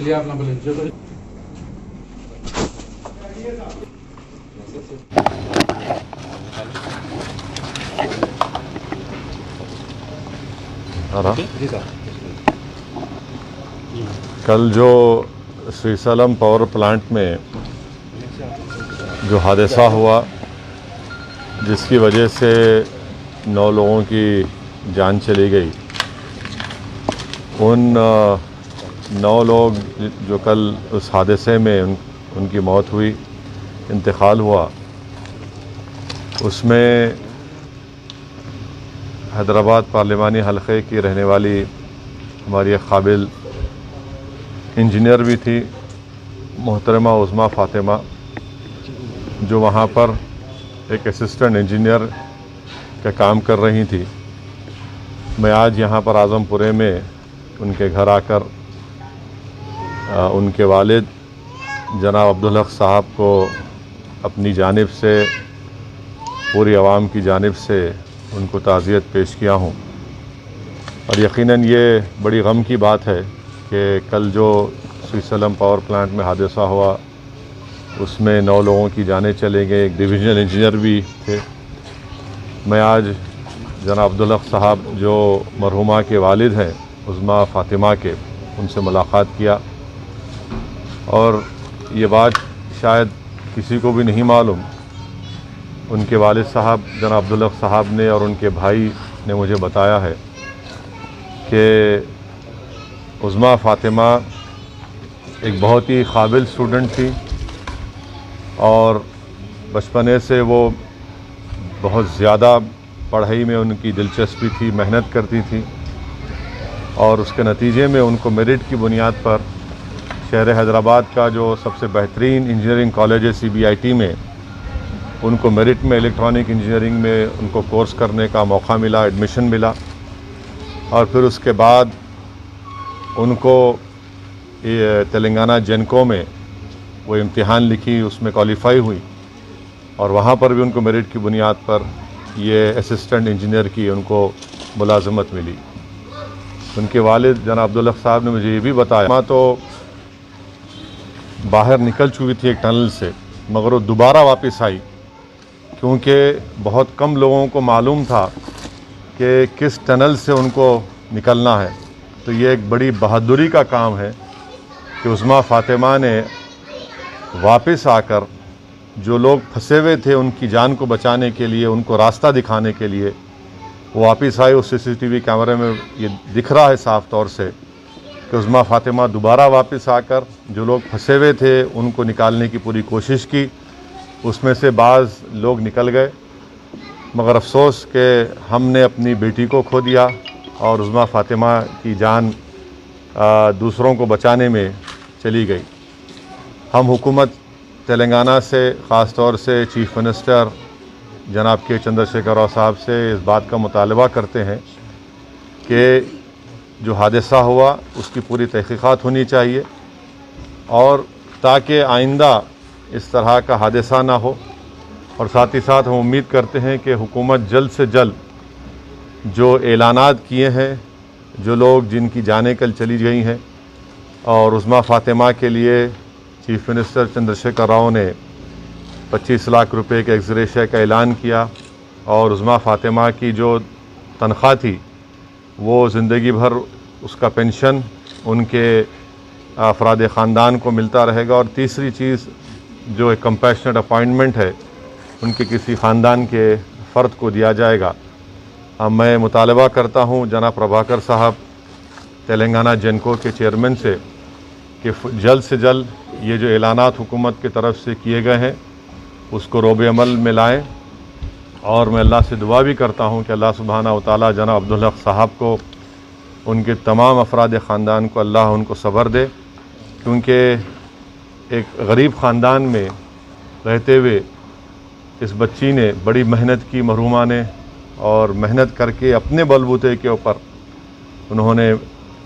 लिए अपना बोले कल जो श्रीशैलम पावर प्लांट में जो हादसा हुआ जिसकी वजह से 9 लोगों की जान चली गई, उन 9 लोग जो कल उस हादसे में उनकी मौत हुई, इंतकाल हुआ, उसमें हैदराबाद पार्लिमानी हलक़े की रहने वाली हमारी एक काबिल इंजीनियर भी थी, मोहतरमा उज़्मा फ़ातिमा, जो वहाँ पर एक असिस्टेंट इंजीनियर का काम कर रही थी। मैं आज यहाँ पर आज़मपुरे में उनके घर आकर उनके वालिद जनाब अब्दुल हक साहब को अपनी जानिब से, पूरी आवाम की जानिब से उनको ताज़ियत पेश किया हूँ। और यकीनन ये बड़ी गम की बात है कि कल जो श्रीशैलम पावर प्लांट में हादसा हुआ उसमें 9 लोगों की जानें चले गए, एक डिविजनल इंजीनियर भी थे। मैं आज जनाब अब्दुल हक साहब जो मरहुमा के वालिद हैं उज़्मा फ़ातिमा के, उनसे मुलाक़ात किया और ये बात शायद किसी को भी नहीं मालूम, उनके वालिद साहब जनाब अब्दुल हक साहब ने और उनके भाई ने मुझे बताया है कि उज़्मा फ़ातिमा एक बहुत ही काबिल स्टूडेंट थी और बचपने से वो बहुत ज़्यादा पढ़ाई में उनकी दिलचस्पी थी, मेहनत करती थी और उसके नतीजे में उनको मेरिट की बुनियाद पर शहर हैदराबाद का जो सबसे बेहतरीन इंजीनियरिंग कॉलेज है CBIT में, उनको मेरिट में इलेक्ट्रॉनिक इंजीनियरिंग में उनको कोर्स करने का मौका मिला, एडमिशन मिला। और फिर उसके बाद उनको ये तेलंगाना जेनको में वो इम्तिहान लिखी, उसमें क्वालिफ़ाई हुई और वहाँ पर भी उनको मेरिट की बुनियाद पर ये असिस्टेंट इंजीनियर की उनको मुलाजमत मिली। उनके वालिद जनाब अब्दुल हक साहब ने मुझे ये भी बताया, माँ तो बाहर निकल चुकी थी एक टनल से, मगर वो दोबारा वापस आई क्योंकि बहुत कम लोगों को मालूम था कि किस टनल से उनको निकलना है। तो ये एक बड़ी बहादुरी का काम है कि उज़्मा फ़ातिमा ने वापस आकर जो लोग फंसे हुए थे उनकी जान को बचाने के लिए, उनको रास्ता दिखाने के लिए वो वापस आए। उस CCTV कैमरे में ये दिख रहा है साफ़ तौर से कि उज़्मा फ़ातिमा दोबारा वापस आकर जो लोग फंसे हुए थे उनको निकालने की पूरी कोशिश की। उसमें से बाज़ लोग निकल गए, मगर अफसोस कि हमने अपनी बेटी को खो दिया और उज़्मा फ़ातिमा की जान दूसरों को बचाने में चली गई। हम हुकूमत तेलंगाना से, ख़ास तौर से चीफ़ मिनिस्टर जनाब के चंद्रशेखर राव साहब से इस बात का मुतालबा करते हैं कि जो हादसा हुआ उसकी पूरी तहक़ीक़ात होनी चाहिए और ताकि आइंदा इस तरह का हादसा ना हो। और साथ ही साथ हम उम्मीद करते हैं कि हुकूमत जल्द से जल्द जो ऐलानात किए हैं, जो लोग जिनकी जानें कल चली गई हैं, और उज़्मा फ़ातिमा के लिए चीफ़ मिनिस्टर चंद्रशेखर राव ने 25 लाख रुपए के एक्स-ग्रेशिया का ऐलान किया और उज़्मा फ़ातिमा की जो तनख्वाह थी वो ज़िंदगी भर उसका पेंशन उनके अफराद ख़ानदान को मिलता रहेगा। और तीसरी चीज़ जो एक कंपैशनेट अपॉइंटमेंट है उनके किसी ख़ानदान के फ़र्द को दिया जाएगा। मैं मुतालबा करता हूँ जनाब प्रभाकर साहब तेलंगाना जेनको के चेयरमैन से कि जल्द से जल्द ये जो ऐलानात हुकूमत की तरफ से किए गए हैं उसको रोब अमल में लाएँ। और मैं अल्लाह से दुआ भी करता हूँ कि अल्लाह सुब्हानहू व तआला जनाब अब्दुल हक साहब को, उनके तमाम अफराद ख़ानदान को अल्लाह उनको सब्र दे, क्योंकि एक गरीब ख़ानदान में रहते हुए इस बच्ची ने बड़ी मेहनत की, मरहुमा ने, और मेहनत करके अपने बलबूते के ऊपर उन्होंने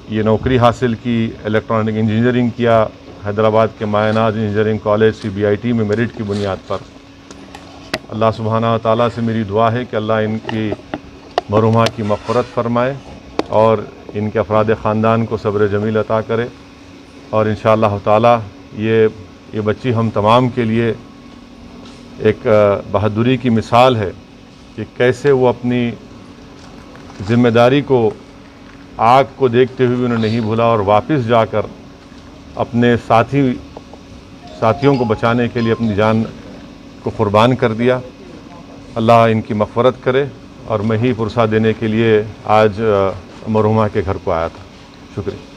ये नौकरी हासिल की, इलेक्ट्रॉनिक इंजीनियरिंग किया हैदराबाद के मायनाज इंजीनियरिंग कॉलेज CBIT में मेरिट की बुनियाद पर। अल्लाह सुब्हानहू व तआला से मेरी दुआ है कि अल्लाह इनकी मरहुमा की मग़फ़िरत फ़रमाए और इनके अफराद ख़ानदान को सब्र जमील अता करे। और इंशाअल्लाह ताला ये बच्ची हम तमाम के लिए एक बहादुरी की मिसाल है कि कैसे वो अपनी ज़िम्मेदारी को, आग को देखते हुए उन्हें नहीं भूला और वापस जाकर अपने साथियों को बचाने के लिए अपनी जान को कुर्बान कर दिया। अल्लाह इनकी मग़फ़िरत करे। और मैं ही पुरसा देने के लिए आज मरहुमा के घर को आया था। शुक्रिया।